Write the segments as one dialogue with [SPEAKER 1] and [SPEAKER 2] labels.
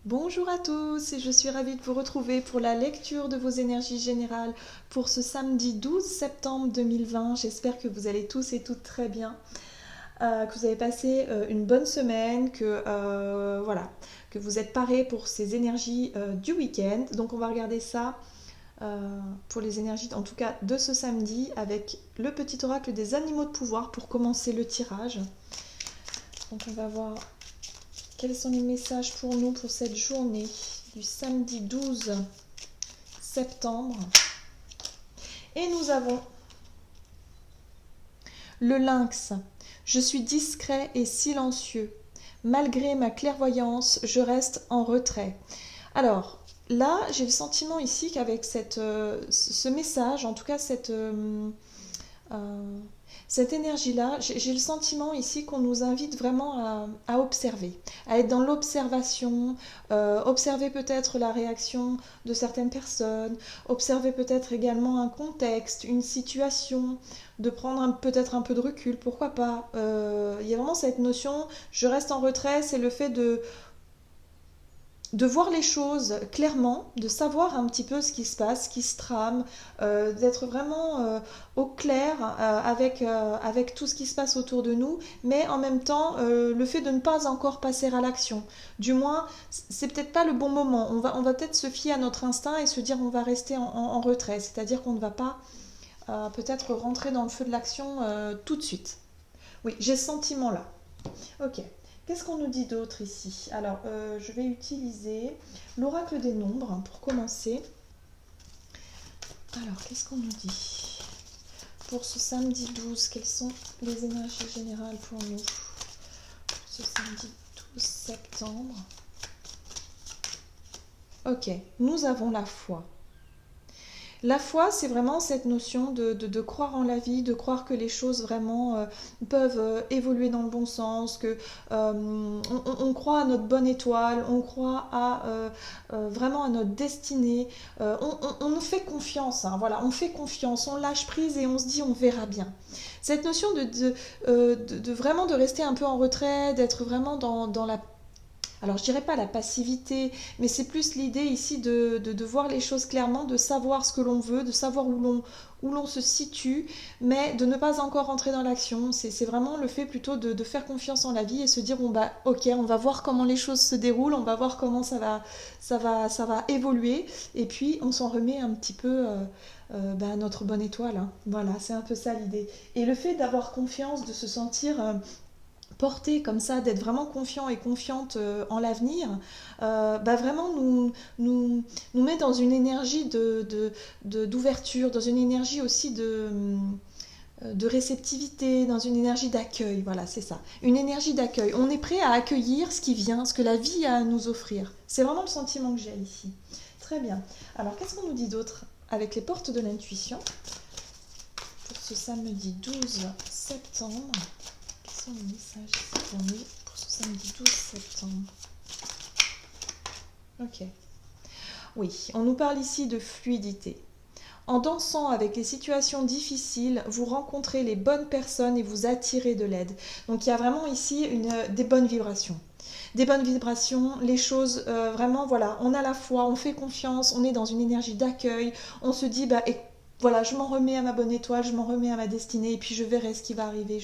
[SPEAKER 1] Bonjour à tous, et je suis ravie de vous retrouver pour la lecture de vos énergies générales pour ce samedi 12 septembre 2020. J'espère que vous allez tous et toutes très bien, que vous avez passé une bonne semaine, voilà, que vous êtes parés pour ces énergies du week-end. Donc on va regarder ça pour les énergies, en tout cas de ce samedi, avec le petit oracle des animaux de pouvoir pour commencer le tirage. Donc on va voir quels sont les messages pour nous pour cette journée du samedi 12 septembre. Et nous avons le lynx. Je suis discret et silencieux. Malgré ma clairvoyance, je reste en retrait. Alors, là, j'ai le sentiment ici qu'avec ce message, en tout cas euh, cette énergie-là, j'ai le sentiment ici qu'on nous invite vraiment à observer, à être dans l'observation, observer peut-être la réaction de certaines personnes, observer peut-être également un contexte, une situation, de prendre peut-être un peu de recul, pourquoi pas. Il y a vraiment cette notion, je reste en retrait, c'est le fait de voir les choses clairement, de savoir un petit peu ce qui se passe, ce qui se trame, d'être vraiment au clair avec tout ce qui se passe autour de nous, mais en même temps, le fait de ne pas encore passer à l'action. Du moins, c'est peut-être pas le bon moment. On va peut-être se fier à notre instinct et se dire on va rester en retrait, c'est-à-dire qu'on ne va pas peut-être rentrer dans le feu de l'action tout de suite. Oui, j'ai ce sentiment-là. Ok. Qu'est-ce qu'on nous dit d'autre ici? Alors, je vais utiliser l'oracle des nombres pour commencer. Alors, qu'est-ce qu'on nous dit? Pour ce samedi 12, quelles sont les énergies générales pour nous? Pour ce samedi 12 septembre. Ok, nous avons la foi. La foi, c'est vraiment cette notion de croire en la vie, de croire que les choses vraiment peuvent évoluer dans le bon sens, que on croit à notre bonne étoile, on croit vraiment à notre destinée. On nous fait confiance, hein, voilà, on fait confiance, on lâche prise et on se dit on verra bien. Cette notion de vraiment de rester un peu en retrait, d'être vraiment dans la, alors je dirais pas la passivité, mais c'est plus l'idée ici de voir les choses clairement, de savoir ce que l'on veut, de savoir où l'on se situe, mais de ne pas encore entrer dans l'action. C'est vraiment le fait plutôt de faire confiance en la vie et se dire bon bah ok, on va voir comment les choses se déroulent, on va voir comment ça va évoluer, et puis on s'en remet un petit peu à notre bonne étoile, hein. Voilà, c'est un peu ça l'idée. Et le fait d'avoir confiance, de se sentir porter comme ça, d'être vraiment confiant et confiante en l'avenir, vraiment nous met dans une énergie d'ouverture, dans une énergie aussi de réceptivité, dans une énergie d'accueil. Voilà, c'est ça. Une énergie d'accueil. On est prêt à accueillir ce qui vient, ce que la vie a à nous offrir. C'est vraiment le sentiment que j'ai ici. Très bien. Alors, qu'est-ce qu'on nous dit d'autre avec les portes de l'intuition pour ce samedi 12 septembre? Quels sont les messages ici pour nous pour ce samedi 12 septembre? Ok. Oui, on nous parle ici de fluidité. En dansant avec les situations difficiles, vous rencontrez les bonnes personnes et vous attirez de l'aide. Donc il y a vraiment ici des bonnes vibrations. Des bonnes vibrations, les choses vraiment, voilà, on a la foi, on fait confiance, on est dans une énergie d'accueil, on se dit, voilà, je m'en remets à ma bonne étoile, je m'en remets à ma destinée, et puis je verrai ce qui va arriver.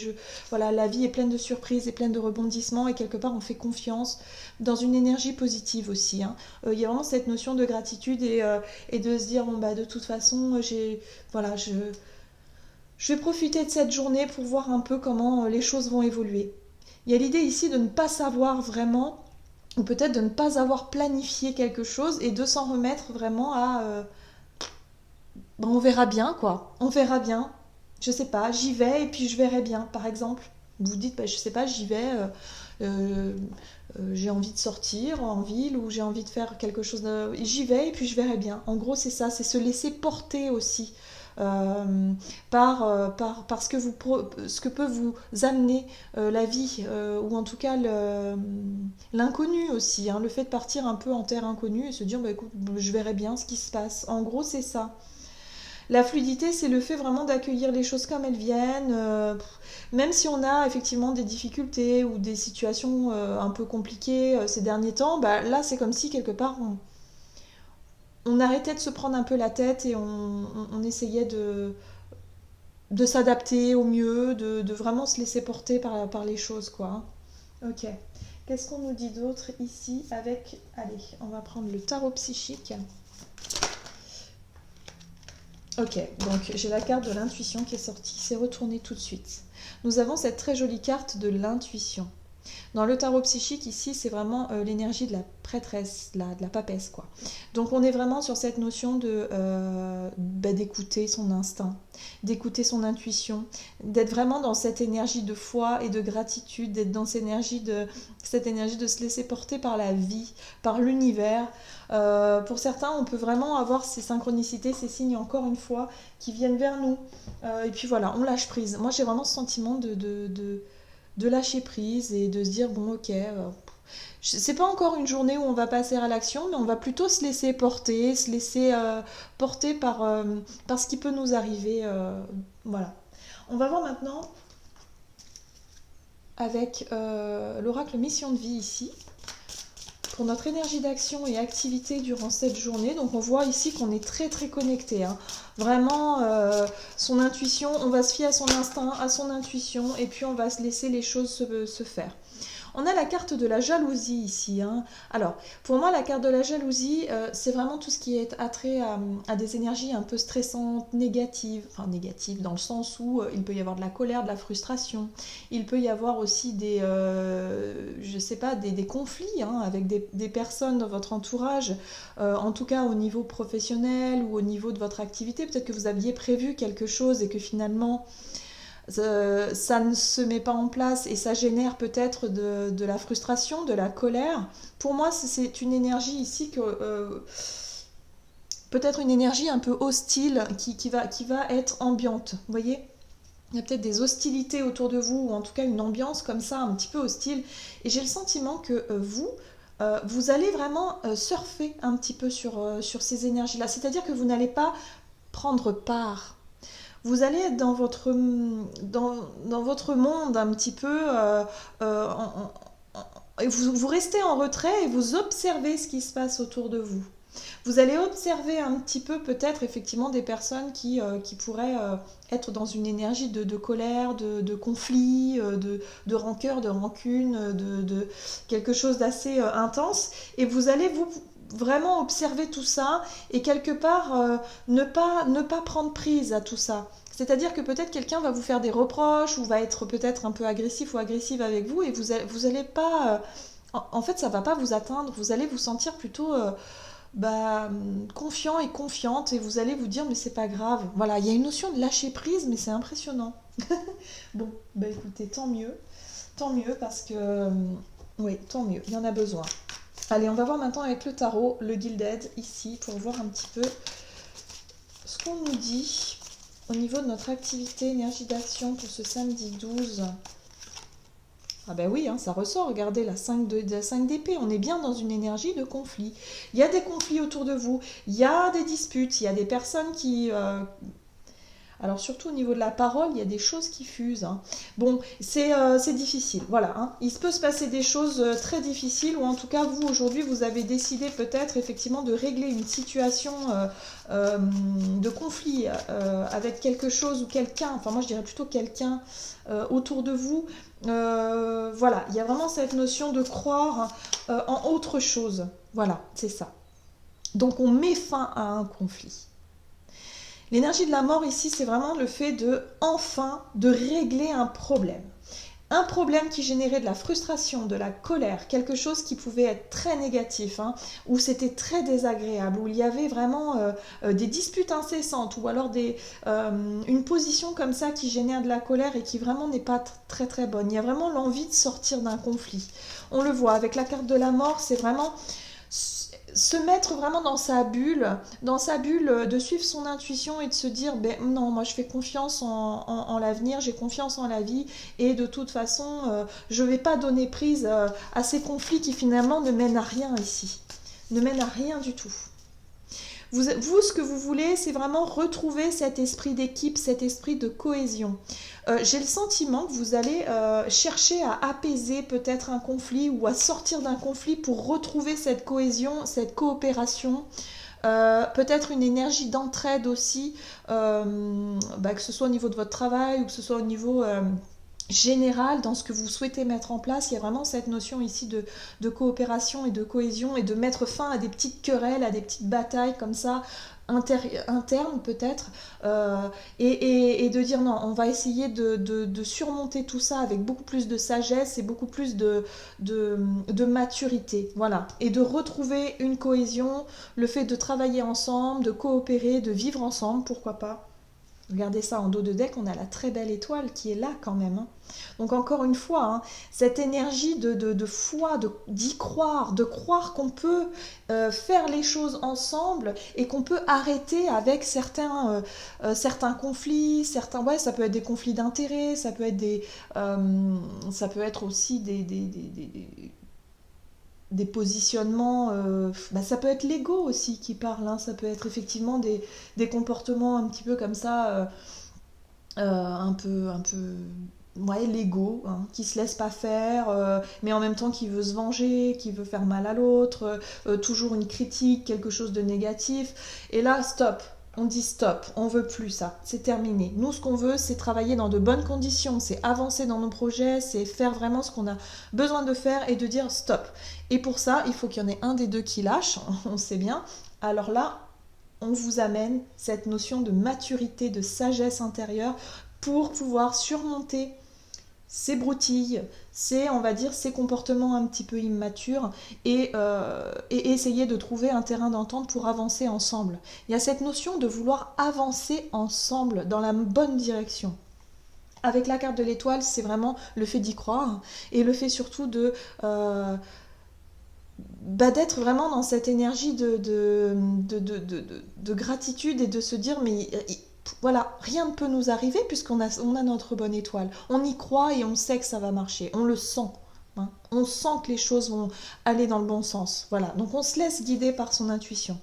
[SPEAKER 1] Voilà, la vie est pleine de surprises et pleine de rebondissements, et quelque part on fait confiance dans une énergie positive aussi, hein. Il y a vraiment cette notion de gratitude et de se dire, bon, de toute façon, voilà, je vais profiter de cette journée pour voir un peu comment les choses vont évoluer. Il y a l'idée ici de ne pas savoir vraiment, ou peut-être de ne pas avoir planifié quelque chose et de s'en remettre vraiment à on verra bien, quoi. On verra bien. Je sais pas, j'y vais et puis je verrai bien, par exemple. Vous dites, je sais pas, j'y vais, euh, j'ai envie de sortir en ville ou j'ai envie de faire quelque chose. J'y vais et puis je verrai bien. En gros, c'est ça, c'est se laisser porter aussi par ce que peut vous amener la vie, ou en tout cas l'inconnu aussi, hein, le fait de partir un peu en terre inconnue et se dire, écoute, je verrai bien ce qui se passe. En gros, c'est ça. La fluidité, c'est le fait vraiment d'accueillir les choses comme elles viennent, même si on a effectivement des difficultés ou des situations un peu compliquées ces derniers temps, bah, là c'est comme si quelque part on arrêtait de se prendre un peu la tête et on essayait de s'adapter au mieux, de vraiment se laisser porter par les choses, quoi. Ok. Qu'est-ce qu'on nous dit d'autre ici avec... Allez, on va prendre le tarot psychique. Ok, donc j'ai la carte de l'intuition qui est sortie, c'est retourné tout de suite. Nous avons cette très jolie carte de l'intuition. Dans le tarot psychique, ici, c'est vraiment l'énergie de la prêtresse, de la papesse, quoi. Donc on est vraiment sur cette notion d'écouter son instinct, d'écouter son intuition, d'être vraiment dans cette énergie de foi et de gratitude, d'être dans cette énergie de se laisser porter par la vie, par l'univers. Pour certains, on peut vraiment avoir ces synchronicités, ces signes, encore une fois, qui viennent vers nous. Et puis voilà, on lâche prise. Moi, j'ai vraiment ce sentiment de lâcher prise et de se dire bon ok, c'est pas encore une journée où on va passer à l'action, mais on va plutôt se laisser porter, se laisser porter par ce qui peut nous arriver. Voilà. On va voir maintenant avec l'oracle mission de vie ici, pour notre énergie d'action et activité durant cette journée. Donc on voit ici qu'on est très très connecté, hein. Vraiment son intuition, on va se fier à son instinct, à son intuition, et puis on va se laisser les choses se faire. On a la carte de la jalousie ici, hein. Alors, pour moi, la carte de la jalousie, c'est vraiment tout ce qui est attrait à des énergies un peu stressantes, négatives. Enfin, négatives dans le sens où il peut y avoir de la colère, de la frustration. Il peut y avoir aussi je sais pas, des conflits, hein, avec des personnes dans votre entourage. En tout cas, au niveau professionnel ou au niveau de votre activité. Peut-être que vous aviez prévu quelque chose et que finalement ça ne se met pas en place et ça génère peut-être de la frustration, de la colère. Pour moi, c'est une énergie ici peut-être une énergie un peu hostile qui va être ambiante. Vous voyez, il y a peut-être des hostilités autour de vous, ou en tout cas une ambiance comme ça, un petit peu hostile. Et j'ai le sentiment que vous allez vraiment surfer un petit peu sur ces énergies-là. C'est-à-dire que vous n'allez pas prendre part. Vous allez être dans votre monde un petit peu, et vous restez en retrait et vous observez ce qui se passe autour de vous. Vous allez observer un petit peu peut-être effectivement des personnes qui pourraient être dans une énergie de colère, de conflit, de rancœur, de rancune, de quelque chose d'assez intense. Et vous allez vous vraiment observer tout ça et quelque part ne pas prendre prise à tout ça. C'est-à-dire que peut-être quelqu'un va vous faire des reproches ou va être peut-être un peu agressif ou agressive avec vous et vous allez pas... en fait, ça va pas vous atteindre. Vous allez vous sentir plutôt confiant et confiante et vous allez vous dire mais c'est pas grave. Voilà, il y a une notion de lâcher prise mais c'est impressionnant. Bon, bah écoutez, tant mieux parce que... oui, tant mieux, il y en a besoin. Allez, on va voir maintenant avec le tarot, le Gilded, ici, pour voir un petit peu ce qu'on nous dit au niveau de notre activité, énergie d'action pour ce samedi 12. Ah ben oui, hein, ça ressort, regardez la 5 d'épée, on est bien dans une énergie de conflit. Il y a des conflits autour de vous, il y a des disputes, il y a des personnes qui... alors surtout au niveau de la parole, il y a des choses qui fusent, hein. Bon, c'est difficile, voilà, hein. Il se peut se passer des choses très difficiles, ou en tout cas, vous, aujourd'hui, vous avez décidé peut-être effectivement de régler une situation de conflit avec quelque chose ou quelqu'un, enfin moi je dirais plutôt quelqu'un autour de vous. Voilà, il y a vraiment cette notion de croire en autre chose. Voilà, c'est ça. Donc on met fin à un conflit. L'énergie de la mort ici, c'est vraiment le fait de régler un problème. Un problème qui générait de la frustration, de la colère, quelque chose qui pouvait être très négatif, hein, où c'était très désagréable, où il y avait vraiment des disputes incessantes, ou alors une position comme ça qui génère de la colère et qui vraiment n'est pas très très bonne. Il y a vraiment l'envie de sortir d'un conflit. On le voit avec la carte de la mort, c'est vraiment... se mettre vraiment dans sa bulle de suivre son intuition et de se dire ben non, moi je fais confiance en l'avenir, j'ai confiance en la vie et de toute façon je vais pas donner prise à ces conflits qui finalement ne mènent à rien ici, ne mènent à rien du tout. Vous, ce que vous voulez, c'est vraiment retrouver cet esprit d'équipe, cet esprit de cohésion. J'ai le sentiment que vous allez chercher à apaiser peut-être un conflit ou à sortir d'un conflit pour retrouver cette cohésion, cette coopération. Peut-être une énergie d'entraide aussi, que ce soit au niveau de votre travail ou que ce soit au niveau général dans ce que vous souhaitez mettre en place. Il y a vraiment cette notion ici de coopération et de cohésion et de mettre fin à des petites querelles, à des petites batailles comme ça, internes peut-être, et de dire non, on va essayer de surmonter tout ça avec beaucoup plus de sagesse et beaucoup plus de maturité, voilà, et de retrouver une cohésion, le fait de travailler ensemble, de coopérer, de vivre ensemble, pourquoi pas. Regardez ça en dos de deck, on a la très belle étoile qui est là quand même, hein. Donc encore une fois, hein, cette énergie de foi, d'y croire, de croire qu'on peut faire les choses ensemble et qu'on peut arrêter avec certains conflits, ouais, ça peut être des conflits d'intérêts, ça peut être aussi des positionnements, ça peut être l'ego aussi qui parle, hein, ça peut être effectivement des comportements un petit peu comme ça, un peu ouais, l'ego, hein, qui se laisse pas faire, mais en même temps qui veut se venger, qui veut faire mal à l'autre, toujours une critique, quelque chose de négatif. Et là, stop. On dit stop, on veut plus ça, c'est terminé. Nous, ce qu'on veut, c'est travailler dans de bonnes conditions, c'est avancer dans nos projets, c'est faire vraiment ce qu'on a besoin de faire et de dire stop. Et pour ça, il faut qu'il y en ait un des deux qui lâche, on sait bien. Alors là, on vous amène cette notion de maturité, de sagesse intérieure pour pouvoir surmonter ces broutilles, on va dire, ces comportements un petit peu immatures et essayer de trouver un terrain d'entente pour avancer ensemble. Il y a cette notion de vouloir avancer ensemble dans la bonne direction. Avec la carte de l'étoile, c'est vraiment le fait d'y croire et le fait surtout d'être vraiment dans cette énergie de gratitude et de se dire mais voilà, rien ne peut nous arriver puisqu'on a notre bonne étoile. On y croit et on sait que ça va marcher. On le sent, hein. On sent que les choses vont aller dans le bon sens. Voilà, donc on se laisse guider par son intuition.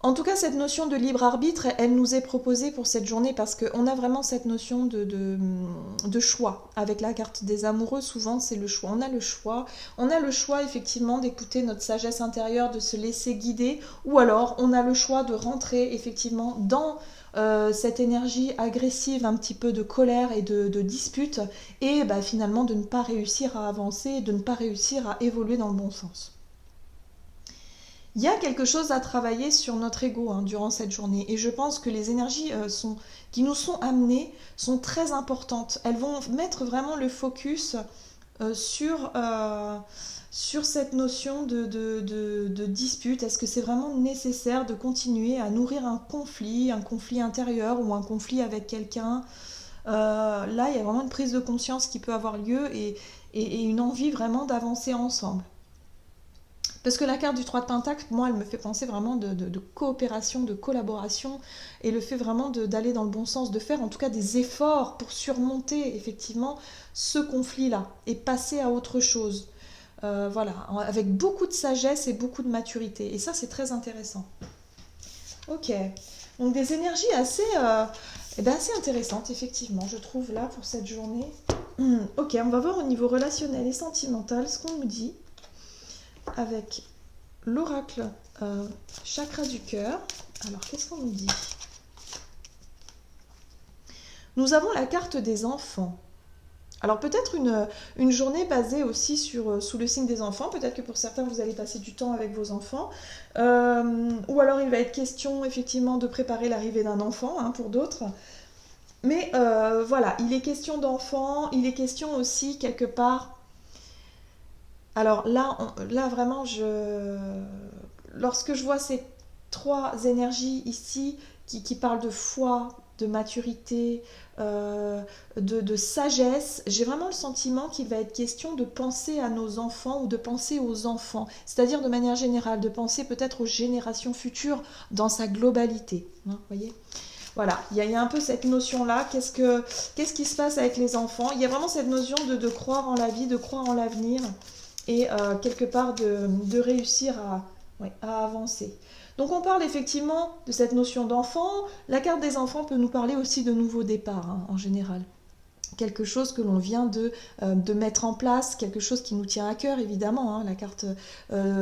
[SPEAKER 1] En tout cas, cette notion de libre arbitre, elle nous est proposée pour cette journée parce qu'on a vraiment cette notion de choix. Avec la carte des amoureux, souvent, c'est le choix. On a le choix. On a le choix, effectivement, d'écouter notre sagesse intérieure, de se laisser guider. Ou alors, on a le choix de rentrer, effectivement, dans cette énergie agressive, un petit peu de colère et de dispute. Et finalement, de ne pas réussir à avancer, de ne pas réussir à évoluer dans le bon sens. Il y a quelque chose à travailler sur notre ego, hein, durant cette journée. Et je pense que les énergies qui nous sont amenées sont très importantes. Elles vont mettre vraiment le focus sur cette notion de dispute. Est-ce que c'est vraiment nécessaire de continuer à nourrir un conflit intérieur ou un conflit avec quelqu'un? Là, il y a vraiment une prise de conscience qui peut avoir lieu et une envie vraiment d'avancer ensemble. Parce que la carte du 3 de Pentacle, moi, elle me fait penser vraiment de coopération, de collaboration, et le fait vraiment d'aller dans le bon sens, de faire en tout cas des efforts pour surmonter effectivement ce conflit-là et passer à autre chose. Voilà, avec beaucoup de sagesse et beaucoup de maturité. Et ça, c'est très intéressant. Ok, donc des énergies assez intéressantes, effectivement, je trouve là pour cette journée. Ok, on va voir au niveau relationnel et sentimental ce qu'on nous dit avec l'oracle chakra du cœur. Alors, qu'est-ce qu'on nous dit? Nous avons la carte des enfants. Alors, peut-être une journée basée aussi sous le signe des enfants. Peut-être que pour certains, vous allez passer du temps avec vos enfants. Ou alors, il va être question, effectivement, de préparer l'arrivée d'un enfant, hein, pour d'autres. Mais voilà, il est question d'enfants. Il est question aussi, quelque part... Alors là, vraiment, lorsque je vois ces trois énergies ici qui parlent de foi, de maturité, de sagesse, j'ai vraiment le sentiment qu'il va être question de penser à nos enfants ou de penser aux enfants, c'est-à-dire de manière générale, de penser peut-être aux générations futures dans sa globalité. Hein, voyez ? Voilà, il y a un peu cette notion-là, qu'est-ce qui se passe avec les enfants? Il y a vraiment cette notion de croire en la vie, de croire en l'avenir et quelque part de réussir à avancer. Donc on parle effectivement de cette notion d'enfant. La carte des enfants peut nous parler aussi de nouveaux départs, hein, en général. Quelque chose que l'on vient de mettre en place, quelque chose qui nous tient à cœur, évidemment. Hein. La carte,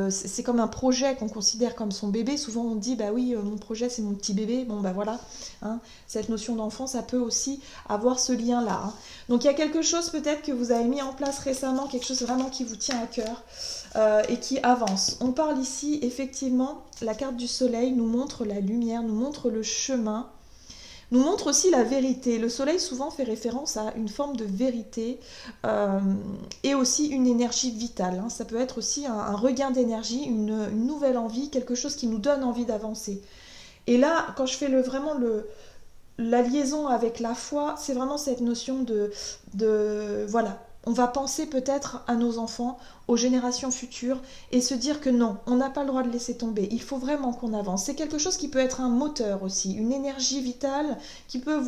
[SPEAKER 1] c'est comme un projet qu'on considère comme son bébé. Souvent, on dit, bah oui, mon projet, c'est mon petit bébé. Bon, bah voilà. Hein. Cette notion d'enfant, ça peut aussi avoir ce lien-là. Hein. Donc, il y a quelque chose peut-être que vous avez mis en place récemment, quelque chose vraiment qui vous tient à cœur et qui avance. On parle ici, effectivement, la carte du soleil nous montre la lumière, nous montre le chemin, nous montre aussi la vérité. Le soleil souvent fait référence à une forme de vérité euh, et aussi une énergie vitale. Hein. Ça peut être aussi un regain d'énergie, une nouvelle envie, quelque chose qui nous donne envie d'avancer. Et là, quand je fais la liaison avec la foi, c'est vraiment cette notion voilà, on va penser peut-être à nos enfants, aux générations futures, et se dire que non, on n'a pas le droit de laisser tomber, il faut vraiment qu'on avance. C'est quelque chose qui peut être un moteur aussi, une énergie vitale qui peut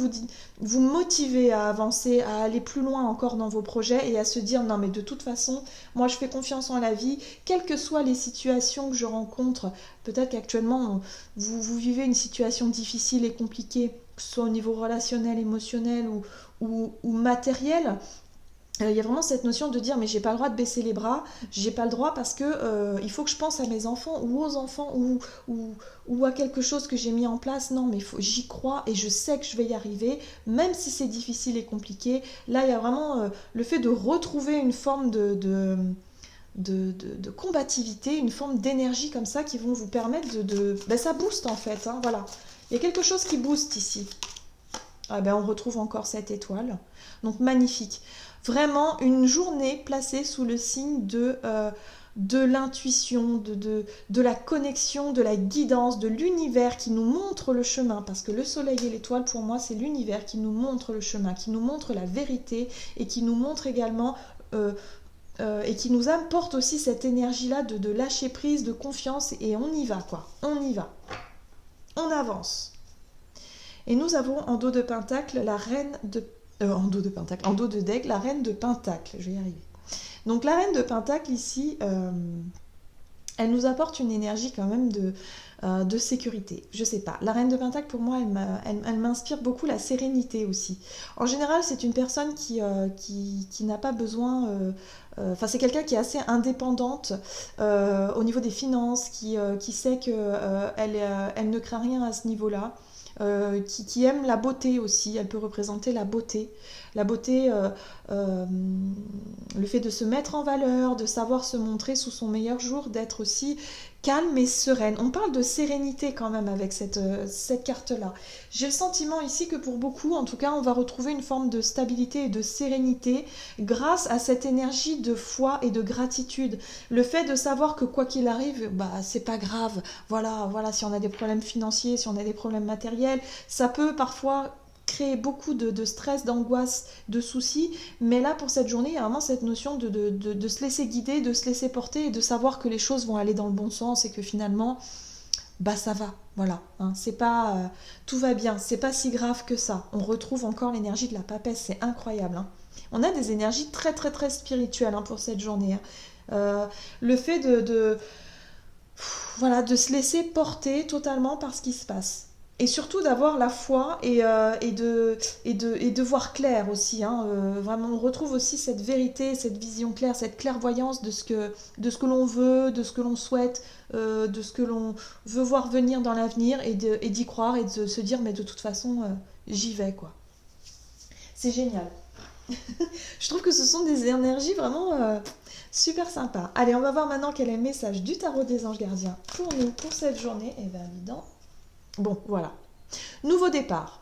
[SPEAKER 1] vous motiver à avancer, à aller plus loin encore dans vos projets et à se dire non mais de toute façon, moi je fais confiance en la vie, quelles que soient les situations que je rencontre. Peut-être qu'actuellement vous vivez une situation difficile et compliquée, que ce soit au niveau relationnel, émotionnel ou matériel. Il y a vraiment cette notion de dire mais j'ai pas le droit de baisser les bras, j'ai pas le droit parce que il faut que je pense à mes enfants ou aux enfants ou à quelque chose que j'ai mis en place. Non mais j'y crois et je sais que je vais y arriver, même si c'est difficile et compliqué. Là il y a vraiment le fait de retrouver une forme de combativité, une forme d'énergie comme ça qui vont vous permettre ben, ça booste en fait, hein, voilà. Il y a quelque chose qui booste ici. Ah ben on retrouve encore cette étoile. Donc magnifique. Vraiment une journée placée sous le signe de l'intuition, de la connexion, de la guidance, de l'univers qui nous montre le chemin. Parce que le soleil et l'étoile, pour moi, c'est l'univers qui nous montre le chemin, qui nous montre la vérité et qui nous montre également... et qui nous apporte aussi cette énergie-là de lâcher prise, de confiance, et on y va, quoi. On y va. On avance. Et nous avons en dos de pentacle la reine de... en dos de pentacle, en dos de daigle, la reine de pentacle. Je vais y arriver. Donc la reine de pentacle ici, elle nous apporte une énergie quand même de sécurité. Je sais pas. La reine de pentacle, pour moi, elle m'inspire beaucoup la sérénité aussi. En général, c'est une personne qui n'a pas besoin... Enfin, c'est quelqu'un qui est assez indépendante au niveau des finances, qui sait qu'elle ne craint rien à ce niveau-là. Qui aime la beauté aussi, elle peut représenter la beauté, le fait de se mettre en valeur, de savoir se montrer sous son meilleur jour, d'être aussi calme et sereine. On parle de sérénité quand même avec cette carte-là. J'ai le sentiment ici que pour beaucoup, en tout cas, on va retrouver une forme de stabilité et de sérénité grâce à cette énergie de foi et de gratitude. Le fait de savoir que quoi qu'il arrive, bah c'est pas grave. Voilà, si on a des problèmes financiers, si on a des problèmes matériels, ça peut parfois créer beaucoup de stress, d'angoisse, de soucis, mais là pour cette journée il y a vraiment cette notion de se laisser guider, de se laisser porter et de savoir que les choses vont aller dans le bon sens et que finalement bah ça va, voilà, hein, c'est pas tout va bien, c'est pas si grave que ça. On retrouve encore l'énergie de la papesse, c'est incroyable, hein. On a des énergies très très très spirituelles, hein, pour cette journée, hein. Le fait voilà, de se laisser porter totalement par ce qui se passe. Et surtout d'avoir la foi et de voir clair aussi, hein. Vraiment, on retrouve aussi cette vérité, cette vision claire, cette clairvoyance de ce que l'on veut, de ce que l'on souhaite, de ce que l'on veut voir venir dans l'avenir et d'y croire et de se dire mais de toute façon j'y vais, quoi. C'est génial. Je trouve que ce sont des énergies vraiment super sympas. Allez, on va voir maintenant quel est le message du tarot des anges gardiens pour nous, pour cette journée. Et bien évidemment. Bon, voilà. Nouveau départ.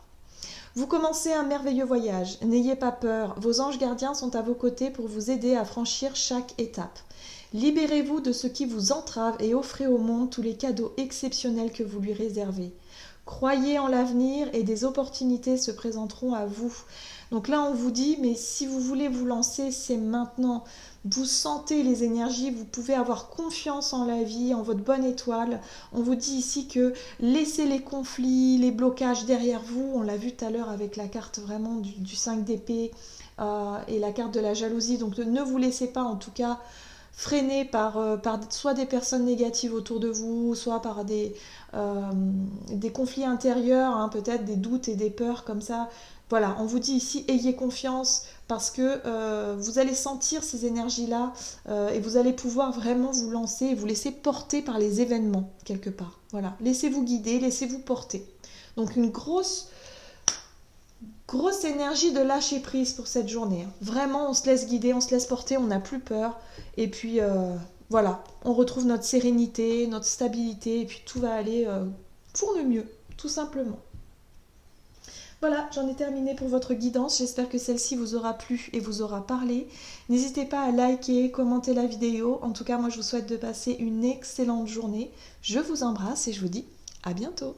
[SPEAKER 1] Vous commencez un merveilleux voyage. N'ayez pas peur. Vos anges gardiens sont à vos côtés pour vous aider à franchir chaque étape. Libérez-vous de ce qui vous entrave et offrez au monde tous les cadeaux exceptionnels que vous lui réservez. Croyez en l'avenir et des opportunités se présenteront à vous. Donc là, on vous dit, mais si vous voulez vous lancer, c'est maintenant. Vous sentez les énergies, vous pouvez avoir confiance en la vie, en votre bonne étoile. On vous dit ici que laissez les conflits, les blocages derrière vous. On l'a vu tout à l'heure avec la carte vraiment du 5 d'épée et la carte de la jalousie. Donc ne vous laissez pas en tout cas freiné par soit des personnes négatives autour de vous, soit par des conflits intérieurs, hein, peut-être des doutes et des peurs comme ça. Voilà, on vous dit ici, ayez confiance parce que vous allez sentir ces énergies-là et vous allez pouvoir vraiment vous lancer et vous laisser porter par les événements quelque part. Voilà, laissez-vous guider, laissez-vous porter. Donc une grosse énergie de lâcher prise pour cette journée. Vraiment, on se laisse guider, on se laisse porter, on n'a plus peur. Et puis voilà, on retrouve notre sérénité, notre stabilité, et puis tout va aller pour le mieux, tout simplement. Voilà, j'en ai terminé pour votre guidance. J'espère que celle-ci vous aura plu et vous aura parlé. N'hésitez pas à liker, commenter la vidéo. En tout cas, moi, je vous souhaite de passer une excellente journée. Je vous embrasse et je vous dis à bientôt.